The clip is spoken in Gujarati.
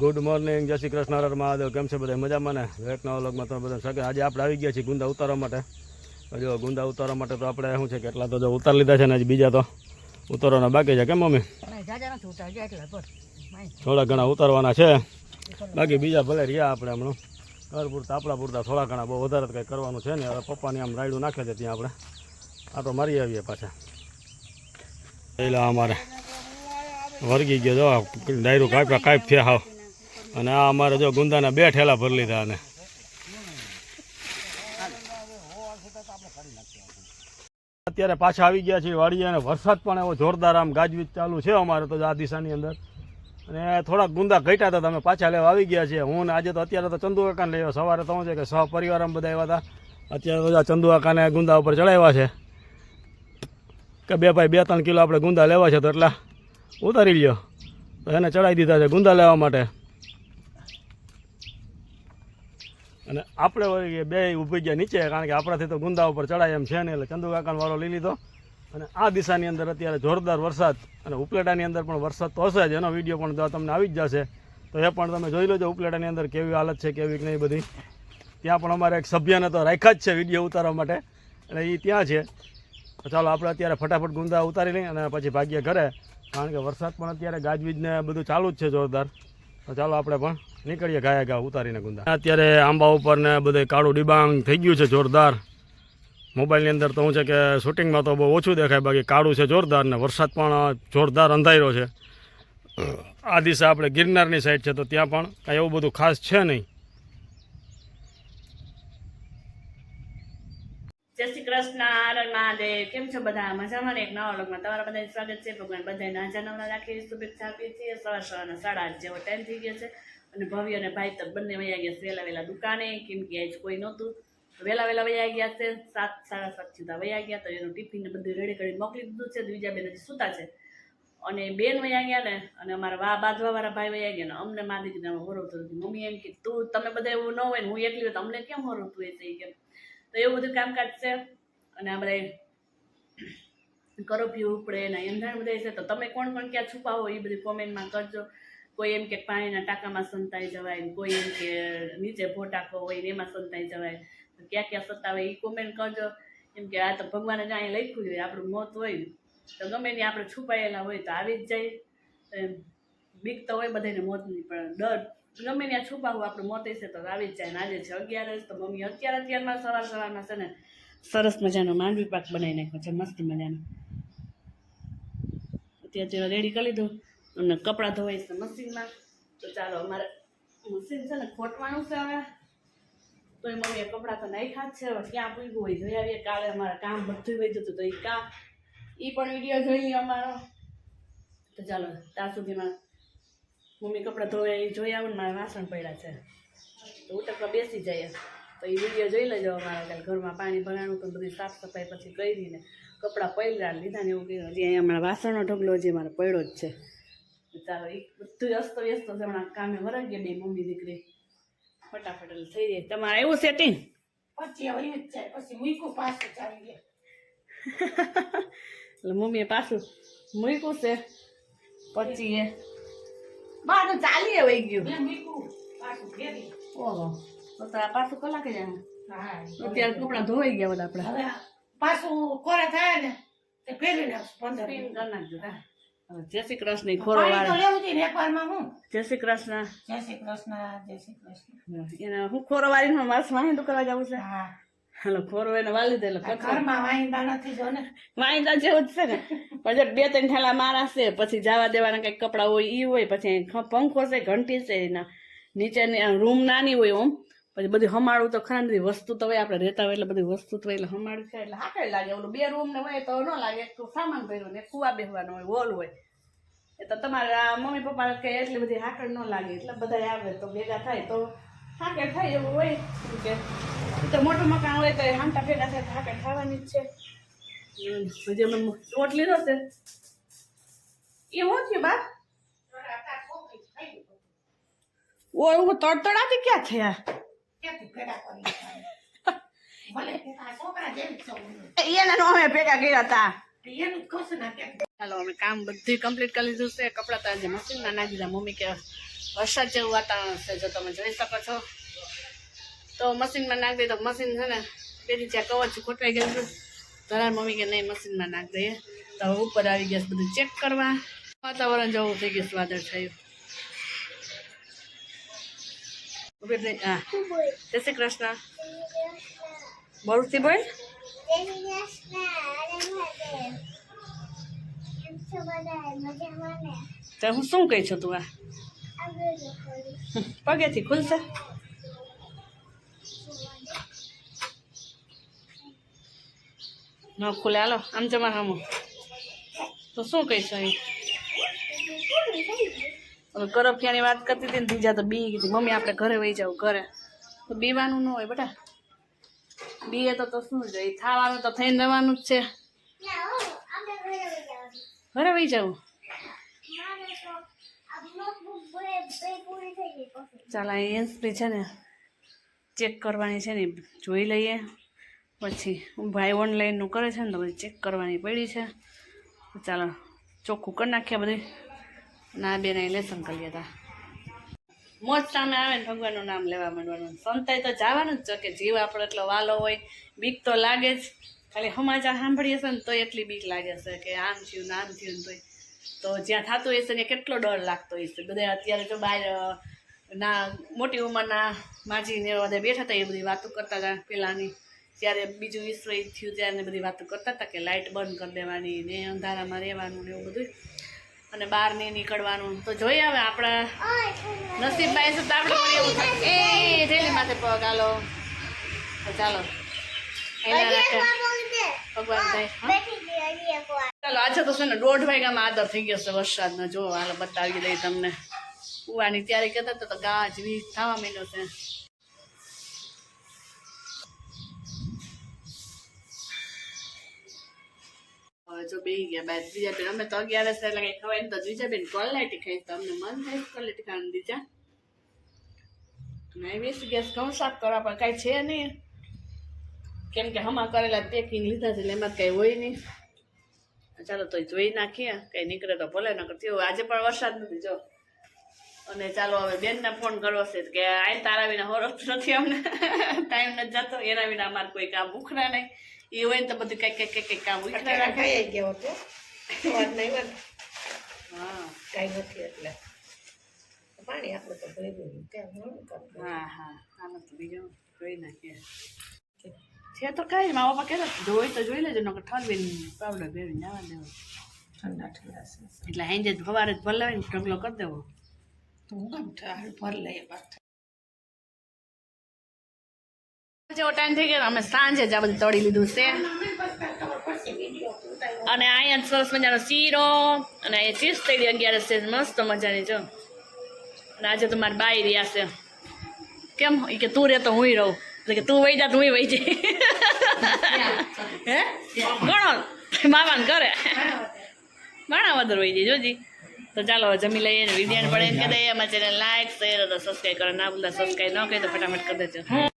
ગુડ મોર્નિંગ, જય શ્રી કૃષ્ણ, હર મહાદેવ. કેમ છે બધા? મજામાં ને? એક નવા વ્લોગમાં તમે બધા સ્વાગત. આજે આપણે આવી ગયા છીએ ગુંદા ઉતારવા માટે. જો ગુંદા ઉતારવા માટે તો આપણે શું છે કે એટલા તો જો ઉતાર લીધા છે ને, હજી બીજા તો ઉતારવાના બાકી છે. કેમ મમ્મી? થોડા ઘણા ઉતારવાના છે, બાકી બીજા ભલે રહ્યા. આપણે હમણાં ઘર પૂરતા આપણા પૂરતા થોડા ઘણા, બહુ વધારે કંઈ કરવાનું છે ને. હવે પપ્પાની આમ રાયડું નાખે છે ત્યાં આપણે આ તો મારી આવીએ પાછા. પહેલાં અમારે વર્ગી ગયો જો ડાયરું કાપ થયા હાવ. અને આ અમારે જો ગુંદાના 2 ઠેલા ભરી લીધા. અને અત્યારે પાછા આવી ગયા છીએ વાડીએ. અને વરસાદ પણ એવો જોરદાર આમ ગાજવીજ ચાલુ છે અમારે તો આ દિશાની અંદર. અને થોડાક ગુંદા ઘટ્યા હતા, તમે પાછા લેવા આવી ગયા છે. હું ને આજે તો અત્યારે તો ચંદુ કાકાને લઈ આવ્યો. સવારે તો શું છે કે સહપરિવારમાં બધા આવ્યા હતા. અત્યારે તો ચંદુ કાકાને ગુંદા ઉપર ચડાવ્યા છે કે 2 ભાઈ 2-3 કિલો આપણે ગુંદા લેવા છે, તો એટલા ઉતારી લ્યો. તો એને ચડાવી દીધા છે ગુંદા લેવા માટે. અને આપણે બે ઊભી ગયા નીચે, કારણ કે આપણાથી તો ગુંદા ઉપર ચડાય એમ છે નહીં. એટલે ચંદુ કાકાનો વાળો લઈ લીધો. અને આ દિશાની અંદર અત્યારે જોરદાર વરસાદ, અને ઉપલેટાની અંદર પણ વરસાદ તો હશે જ. એનો વિડીયો પણ તમને આવી જ જશે, તો એ પણ તમે જોઈ લેજો ઉપલેટાની અંદર કેવી હાલત છે, કેવી નહીં બધી. ત્યાં પણ અમારે એક સભ્યને તો રાખ્યા જ છે વિડીયો ઉતારવા માટે, એટલે એ ત્યાં છે. તો ચાલો આપણે અત્યારે ફટાફટ ગુંદા ઉતારી લઈએ અને પછી ભાગીએ ઘરે, કારણ કે વરસાદ પણ અત્યારે ગાજવીજને બધું ચાલુ જ છે જોરદાર. તો ચાલો આપણે પણ નીકળીએ ગાયા ગા ઉતારીને ગુંદા. અત્યારે આંબા ઉપર ને બધે કાળું ડિબાંગ થઈ ગયું છે જોરદાર. મોબાઈલની અંદર તો શું છે કે શૂટિંગમાં તો બહુ ઓછું દેખાય, બાકી કાળું છે જોરદાર. ને વરસાદ પણ જોરદાર અંધાર્યો છે. આ દિશા આપણે ગિરનારની સાઈડ છે, તો ત્યાં પણ કાંઈ એવું બધું ખાસ છે નહીં. જય શ્રી કૃષ્ણ, હર મહાદેવ. કેમ છો બધા? મજામાં ને? એક નવા વ્લોગમાં તમારા બધાનું સ્વાગત છે. ભગવાન બધાને હાજર નવરા રાખી શુભેચ્છા આપીએ છીએ. સવારના 8:30 જેવો ટાઈમ થઈ ગયો છે. અને ભવ્ય અને ભાઈ તો બંને વયા ગયા છે વહેલા દુકાને, કેમ કે આજ કોઈ નહોતું. વહેલા વયા ગયા છે. 7, 7:30 સુધી વયા ગયા. તો એનું ટિફિન ને બધું રેડી કરી મોકલી દીધું છે. બીજા બેન હજી સૂતા છે. અને બેન વયા ગયા ને, અને અમારા બાજવાવાળા ભાઈ વયા ગયા ને, અમને મા દીકરીને હોરવતું હતું. મમ્મી એમ કે તું તમે બધા એવું ન હોય ને, હું એકલી હોય તો અમને કેમ હોરવતું એ છે કેમ. તો એવું બધું કામકાજ છે. અને આપણે કરફ્યુ ઉપડે ને એંધાણ બધા છે. તો તમે કોણ કોણ ક્યાં છુપા હો એ બધી કોમેન્ટમાં કરજો. કોઈ એમ કે પાણીના ટાંકામાં સંતાઈ જવાય, કોઈ એમ કે નીચે ભોટાકો હોય ને એમાં સંતાઈ જવાય. તો ક્યાં ક્યાં સતાવે એ કોમેન્ટ કરજો. એમ કે આ તો ભગવાને જ અહીં લખ્યું હોય, આપણું મોત હોય તો ગમે ને આપણે છુપાયેલા હોય તો આવી જ જાય. બીક તો હોય બધાને મોતની, પણ ડર ગમે ત્યાં છુપાવું આપણું મોત છે તો આવી જ જાય. ને આજે છે 11, તો મમ્મી અત્યારમાં સવારમાં છે ને સરસ મજાનો માંડવી પાક બનાવી નાખ્યો છે, મસ્ત મજાનો. અત્યારે રેડી કરી લીધું. અને કપડાં ધોવાય છે મશીનમાં. તો ચાલો, અમારે મશીન છે ને ખોટવાનું છે હવે. તો એ મમ્મીએ કપડાં તો નાખ્યા જ છે. હવે ક્યાં પૂગ્યું હોય જોઈ આવીએ. કાલે અમારે કામ બધું વહી જતું, તો એ પણ વિડીયો જોઈ લઈએ અમારો. તો ચાલો, ત્યાં સુધીમાં મમ્મી કપડાં ધોવે એ જોઈ આવું ને, મારા વાસણ પડ્યા છે તો ઉટકવા બેસી જાય. તો એ વિડીયો જોઈ લેજો અમારા. કાલે ઘરમાં પાણી ભરાણું તો બધી સાફ સફાઈ પછી કરીને કપડાં પહેર્યા લીધા ને એવું કર્યું. હજી અહીંયા હમણાં વાસણનો ઢગલો હજી મારે પડ્યો જ છે. ચાલો, એ બધું અસ્ત વ્યસ્ત છે. હમણાં કામે વરાગીએ બે મમ્મી દીકરી, ફટાફટ થઈ જાય. તમારે એવું સેટિંગ પછી હવે જ જાય, પછી મૂક્યું પાછું ચાલી ગયા. એટલે મમ્મીએ પાછું મૂક્યું છે, પછી એ બાર ચાલીએ વહી ગયું. મૂક્યું પાછું ફેરી. ઓહો, તો આ પાછું કલાકે જ આવે. હા, અત્યારે કપડાં ધોવાઈ ગયા બધા આપણે. હવે પાછું કોરા થાય ને તે ફેરી નાખશું 15 કરી મિનિટ. નાખજો. જય શ્રી કૃષ્ણ. ખોરો પાણી તો વાળા લેવું જોઈએ ને એકવારમાં. હું જય શ્રી કૃષ્ણ. જય શ્રી કૃષ્ણ, જય શ્રી કૃષ્ણ. એને હું ખોરો વાળી માસ વાહિંદુ કરવા જવું છે. હા, હાલો, ખોરો એને વાળી દે. એટલે ઘરમાં વાંદા નથી જો ને. વાહિંદા જેવું જ છે ને. પછી 2-3 ઠેલા મારા છે, પછી જવા દેવાના કંઈક કપડાં હોય એ હોય. પછી પંખો છે, ઘંટી છે, એના નીચેની રૂમ નાની હોય ઓમ. પછી બધું હમાડવું તો ખરા નથી. વસ્તુ તો હોય, આપણે રહેતા હોય એટલે બધી વસ્તુ તો હોય એટલે હમાડવું છે. એટલે હાકડ લાગે. ઓલું 2 રૂમ ને હોય તો ન લાગે. એક તો સામાન ભર્યું ને કુવા બેસવાનો હોય, વોલ હોય. એ તો તમારા મમ્મી પપ્પા કે એટલી બધી હાકડ ન લાગે. એટલે બધા આવે તો ભેગા થાય તો હાકડ થાય એવું હોય. કે તો મોટું મકાન હોય તો હાંટા ભેગા થાય તો હાકડ ખાવાની જ છે. હજી અમે લોટ લીધો છે. એ હું થયું બા? ઓ હું તડતડાથી ક્યાં થયા? ક્યાંથી ભેગા કરી ભલે આ છોકરા જેમ છો એને નો અમે ભેગા કર્યા હતા. એનું કશું ના કે. ચાલો, અમે કામ બધું કમ્પ્લીટ કરી લીધું છે. કપડાં તો આજે મશીનમાં નાખી દીધા. મમ્મી કે વરસાદ જેવું વાતાવરણ છે, જો તમે જોઈ શકો છો. તો મશીનમાં નાખ દઈએ તો મશીન છે ને પેલી જ્યાં કવચ ખોટવાઈ ગયું હતું. તારા મમ્મી કે નહીં મશીનમાં નાખ દઈએ. તો હવે ઉપર આવી ગયા બધું ચેક કરવા. વાતાવરણ જેવું થઈ ગયું વાદળ થયું. હા, જય શ્રી કૃષ્ણ. બોલતી બોલ. તો હું શું કહી છું તું? આ પગેથી ખુલશે? ન ખુલે. હાલો આમ જમા હમું તો શું કહીશું? અહીં કરફિયાની વાત કરતી હતી ને બીજા તો બી કીધી મમ્મી આપણે ઘરે વહી જાવ. ઘરે તો બીવાનું ન હોય બેટા. બીએ તો શું જોઈએ, ખાવાનું તો થઈને રહેવાનું જ છે. ઘરે વહી જવું. ચાલ અહીં એન્સપી છે ને ચેક કરવાની છે ને જોઈ લઈએ. પછી ભાઈ ઓનલાઈનનું કરે છે ને તો બધી ચેક કરવાની પડી છે. ચાલો ચોખ્ખું કરી નાખીએ બધી. ના બેન અહીં લેસન કરી લેતા. મોજ સામે આવે ને ભગવાનનું નામ લેવા માંડવાનું. સંતાય તો જવાનું જ છે કે જીવ આપણો એટલો વાલો હોય. બીક તો લાગે જ. ખાલી સમાચાર સાંભળીએ છે ને તો એટલી બીક લાગે છે કે આમ થયું ને આમ થયું ને તો જ્યાં થતું હોય છે ને કેટલો ડર લાગતો હોય છે. બધા અત્યારે જો બહાર ના મોટી ઉંમરના માજીને બધા બેઠા હતા એ બધી વાતો કરતા હતા પહેલાંની. ત્યારે બીજું વિશ્વ થયું ત્યારે બધી વાતો કરતા હતા કે લાઇટ બંધ કરી દેવાની ને અંધારામાં રહેવાનું ને એવું બધું અને બહાર નહીં નીકળવાનું. તો જોઈએ હવે આપણા નસીબ બાય છે તો આપણે પણ એવું થાય. એ રેલી માથે પગ હાલો. ચાલો એના રાખે ભગવાન થાય. ચાલો આજે તો છે ને 1:30 વાગ્યામાં આદર થઈ ગયો છે વરસાદનો. જો હાલો બતાવી દઈ તમને. કુવાની તૈયારી કરતા હતા તો ગાજ વીજ થવા માંડ્યો છે. હવે જો બેસી ગયા બાદ બીજા બેન અમે તો 11 એટલે કઈ ખવાય ને તો બીજા બેન ક્વોલિટી ખાઈ તો અમને મન થાય ક્વોલિટી ખાવાનું દીધા. નહીં બેસી ગેસ ઘઉં સાફ કરવા પણ કાંઈ છે નહીં કેમ કે હમા કરેલા પેકિંગ લીધા છે એટલે એમાં કંઈ હોય નહીં. ચાલો તો જોઈ નાખીએ કંઈ નીકળે તો ભલે ન કરતી. આજે પણ વરસાદ નથી જો. અને ચાલો હવે બેનને ફોન કરવો છે કે આ તારા વિના હોરત નથી અમને ટાઈમ નથી જતો. એના વિના અમારે કોઈ કામ ઉખડા નહીં. એ હોય ને તો બધું કંઈક કામ ઉખડા રાખે. હા કાંઈ નથી એટલે પાણી આપણે તો ભર્યું. હા હા આનો તો બીજો જોઈ નાખીએ છે તો કાંઈ મારા પપ્પા કહેતા જોઈ તો જોઈ લેજો નકર ઠલવીને પાવડર ભેળવીને જવા દેવો. ઠંડા ઠંડા છે એટલે હાંજે સવારે જ ભલાવીને ઢગલો કરી દેવો. તો હું કેમ ભર લઈએ પાછા. જેવો ટાઈમ થઈ ગયો અમે સાંજે જ આ બધું તળી લીધું છે. અને અહીંયા સરસ મજાનો શીરો અને અહીંયા ચીઝ તળી 11 છે મસ્ત મજાની જો. અને આજે તો મારી બાઈ રહ્યા છે. કેમ એ કે તું રે તો હું રહું એટલે કે તું વહી જા તો હું વહી જઈ. હે ગણો મામાને કરે ઘણા વધારે વહી જાય જોજી. તો ચાલો જમી લઈએ ને વિડીયો પડે કે દઈએ. અમારા ચેનલ લાઈક શેર અને સબસ્ક્રાઈબ કરો ના ભૂલતા. સબસ્ક્રાઈબ ન કરી તો ફટાફટ કરી દેજો.